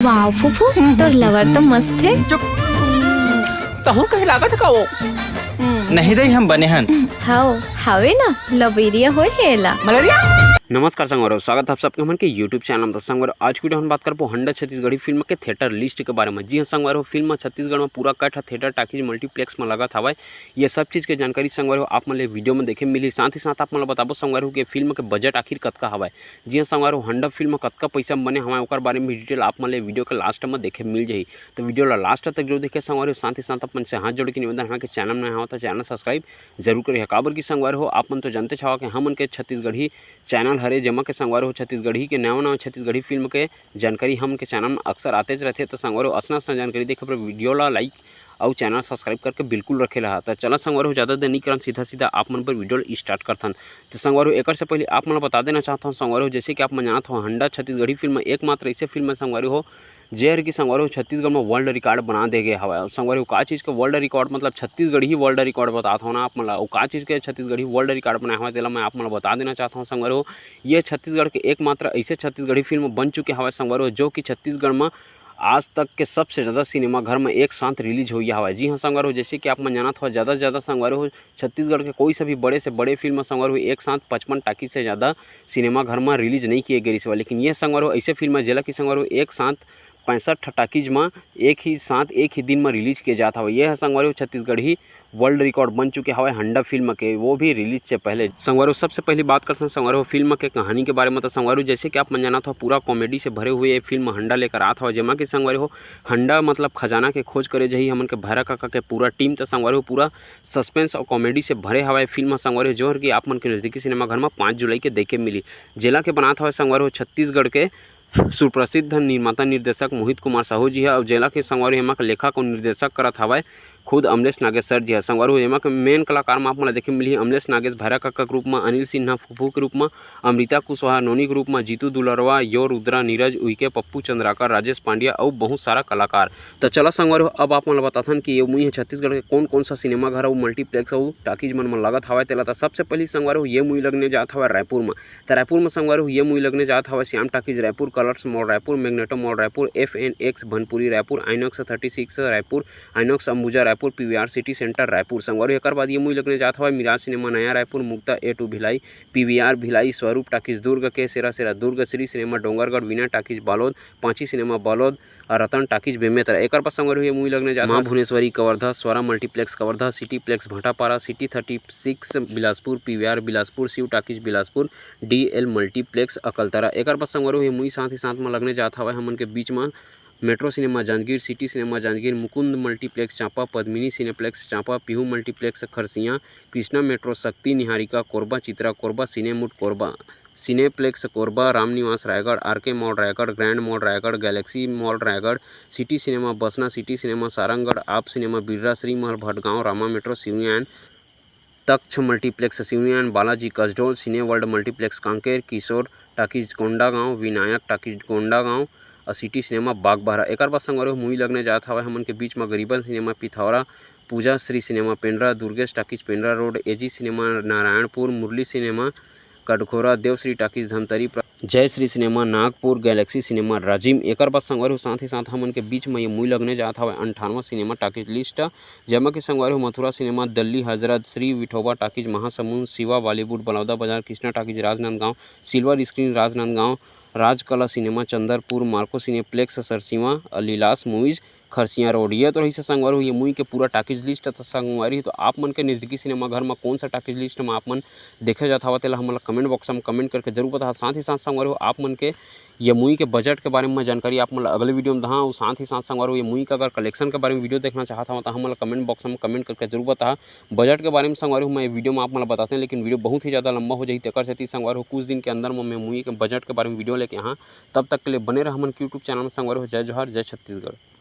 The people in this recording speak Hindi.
वाह फूफू, तोर लवर तो मस्त है। चुप। तहु कहे लागत का वो नहीं दई हम बने हन। हाओ हावे ना लवेरिया होए हेला। मलेरिया। नमस्कार संगवार, स्वागत है आप सबके मन के यूट्यूब चैनल में। संगवार आज की वीडियो हम बात करबो हंडा छत्तीसगढ़ी फिल्म के थिएटर लिस्ट के बारे में। जी हाँ संगवार, फिल्म छत्तीसगढ़ में पूरा कट थिएटर टाकीज मल्टीप्लेक्स में लगा था। ये सब चीज़ के जानकारी संगवार आप मन वीडियो में देखे मिली। साथ ही साथ आप मन बताबो संगवार कि फिल्म के बजट आखिर कतका हवा। जी हाँ संगवार, हंडा फिल्म कतका पैसा में बने हवा ओकर बारे में डिटेल आप मन वीडियो के लास्ट में देखे मिल जाही। तो वीडियो लास्ट तक जरूर देखे संगवार। साथ ही साथ अपन से हाथ जोड़ के निवेदन हमारे चैनल में हो तो चैनल सब्सक्राइब जरूर करिए। काबर की संगवार हो आप मन तो जानते छावा कि हमन के छत्तीसगढ़ी चैनल हरे जमा के संगवार हो छत्तीसगढ़ी के नवा छत्तीसगढ़ी फिल्म के जानकारी हम के चैनल में अक्सर आते रहते। तो संगवार असना जानकारी देखे पर वीडियो ला लाइक और चैनल सब्सक्राइब करके बिल्कुल रखे रहा। तो चला संगवार हो ज़्यादा देर नहीं करन, सीधा सीधा आप मन पर वीडियो स्टार्ट करथन। तो संगवार एक से पहले आप मन बता देना चाहता हूँ संगवार हो, जैसे कि आप मन जानत हो हंडा छत्तीसगढ़ी फिल्म एकमात्र ऐसे फिल्म है संगवार हो जेहर की संगवार हो छत्तीसगढ़ में वर्ल्ड रिकॉर्ड बना दे गए हवा। संगवार हो का चीज़ का वर्ल्ड रिकॉर्ड मतलब छत्तीसगढ़ ही वर्ल्ड रिकॉर्ड बताता हूँ ना आप मन का चीज़ के छत्तीसगढ़ी वर्ल्ड रिकॉर्ड बनाया हुआ तेला मैं आप मन बता देना चाहता हूँ संगवार हो। ये छत्तीसगढ़ के एकमात्र ऐसे छत्तीसगढ़ी फिल्म बन चुके हवा संगवार हो जो कि छत्तीसगढ़ में आज तक के सबसे ज़्यादा सिनेमा घर में एक साथ रिलीज हुई हवा। जी हाँ संगवार हो, जैसे कि आप मन जानत हो ज़्यादा से ज़्यादा संगवार हो छत्तीसगढ़ के कोई से भी बड़े से बड़े फिल्म संगवार हो एक साथ 55 टाकी से ज़्यादा सिनेमा घर में रिलीज नहीं किए गए इस बार। लेकिन ये संगवार हो ऐसे फिल्म है जिला की संगवार हो एक साथ 65 टाकीज में एक ही दिन में रिलीज किया जाता है। यह संगवार हो छत्तीसगढ़ी वर्ल्ड रिकॉर्ड बन चुके हवा हंडा फिल्म के, वो भी रिलीज से पहले। संगवार सबसे पहले बात करते हैं संगवार फिल्म के कहानी के बारे में। तो संगवार जैसे कि आप मन जाना था पूरा कॉमेडी से भरे हुए ये फिल्म हंडा लेकर आता हो, जमा कि संगवार हो हंडा मतलब खजाना के खोज करे जही हमन के भैरा काका के पूरा टीम। तो संगवार हो पूरा सस्पेंस और कॉमेडी से भरे हवा फिल्म संगवार जो कि आप मन के नज़दीकी सिनेमा घर में 5 जुलाई के देखे मिली। जिला के बनाता हुआ संगवार हो छत्तीसगढ़ के सुप्रसिद्ध निर्माता निर्देशक मोहित कुमार साहू जी है और जेला के संगवार हेमा के लेखक और निर्देशक करत हवा खुद अमलेश नागेश सर जी है। संगवार हेमा के मेन कलाकार में आप मन देखे मिली अमलेश नागेश भैरा काका के रूप में, अनिल सिन्हा फूफू के रूप में, अमृता कुशवाहा नोनी के रूप में, जीतू दुलरवा, यो रुद्रा, नीरज उइके, पप्पू चंद्राकर, राजेश पांड्या और बहुत सारा कलाकार। तो चला संगवार अब आप मन बताथन कि ये मुई छत्तीसगढ़ के कौन कौन सा सिनेमा घर और मल्टीप्लेक्स और टाकीज मन में लगत हवा तेला। तो सबसे पहले संगवार ये मुई लगने जात हवा रायपुर में। तो रायपुर में संगवार ये मुई लगने जात हवा Shyam talkies Raipur, colours mall Raipur, Magneto mall Raipur, FNX Bhanpuri Raipur, Inox 36 Raipur, Inox Ambuja Raipur, PVR city centre Raipur. संगवार एक बाद ये मुई लगने जाता हुआ मिराज सिनेमा नया रायपुर, मुक्ता A2 भिलाई, PVR भिलाई, स्वरूप टाकीज दुर्ग के, सेरा सेरा Durg, Shri cinema Dongargarh, Veena talkies Balod, Panchi cinema Balod और रतन टाकीज बेमेतरा। एक बाद संगवार ये मुई लगने जाता माँ Bhuvaneshwari Kawardha, Swara multiplex Kawardha, cityplex Bhatapara, city 36 Bilaspur, PVR Bilaspur, Shiv talkies Bilaspur, DL multiplex Akaltara. एक बाद संगवार ये मुई साथ ही साथ में लगने जाता हुआ हमन के बीच में metro cinema Janjgir, city cinema Janjgir, Mukund multiplex Champa, Padmini cineplex Champa, Pihu multiplex Kharsia, Krishna metro Shakti Niharika Korba, Chitra Korba, सिनेमुट Korba, cineplex Korba, Ramniwas Raigarh, RK mall Raigarh, grand mall Raigarh, galaxy mall Raigarh, city cinema Basna, city cinema Sarangarh, आप cinema Birra, Shri Mahal Bhatgaon, Rama metro Sivniyan, Taksh multiplex Sivniyan, Balaji Kasdol, cine world multiplex Kanker, Kishore talkies Kondagaon, Vinayak talkies Kondagaon और सिटी सिनेमा बागबाहरा। एक बाद संगवार मूवी लगने जाता हवा हमन के बीच में गरीबन cinema Pithora, Pooja Shri cinema Pendra, Durgesh talkies Pendra road, AG cinema Narayanpur, Murli cinema Katghora, Devshri talkies Dhamtari, Jai Shri cinema Nagpur, galaxy cinema Rajim. एक बाद संगवार साथ ही साथ हमन के बीच में ये मूवी लगने जाता हुआ 58वां सिनेमा टाकीज लिस्ट, जमा के Sangwar Mathura cinema Delhi Hazrat, Shri Vithoba talkies Mahasamund, Shiva Bollywood Baloda Bazar, Krishna talkies Rajnandgaon, silver screen Rajnandgaon, Rajkala cinema Chandarpur, Marco cineplex Sarsima, Leelas movies Kharsia road. ये तो रही से संगवार ये मूवी के पूरा टाकीज लिस्ट। तो संगवारी तो आप मन के नज़दीकी सिनेमा घर में कौन सा टाकीज लिस्ट में आप मन देखे जाता हुआ तेला हमला कमेंट बॉक्स में कमेंट करके जरूर बता। साथ ही साथ संगवार आप मन के ये मूवी के बजट के बारे में जानकारी आप मतलब अगले वीडियो में दहा और साथ ही साथ संगवार ये मूवी का अगर कलेक्शन के बारे में वीडियो देखना चाहता हूँ तो हम कमेंट बॉक्स में कमेंट करके जरूर बता। बजट के बारे में संगवार मैं वीडियो में आप मतलब बताते हैं, लेकिन वीडियो बहुत ही ज़्यादा लंबा हो जाए तक से संगवार कुछ दिन के अंदर में मैं मूवी के बजट के बारे में वीडियो लेके यहाँ तब तक के लिए बने रहा मन यूट्यूब चैनल में। संगवार जय जोहार, जय छत्तीसगढ़।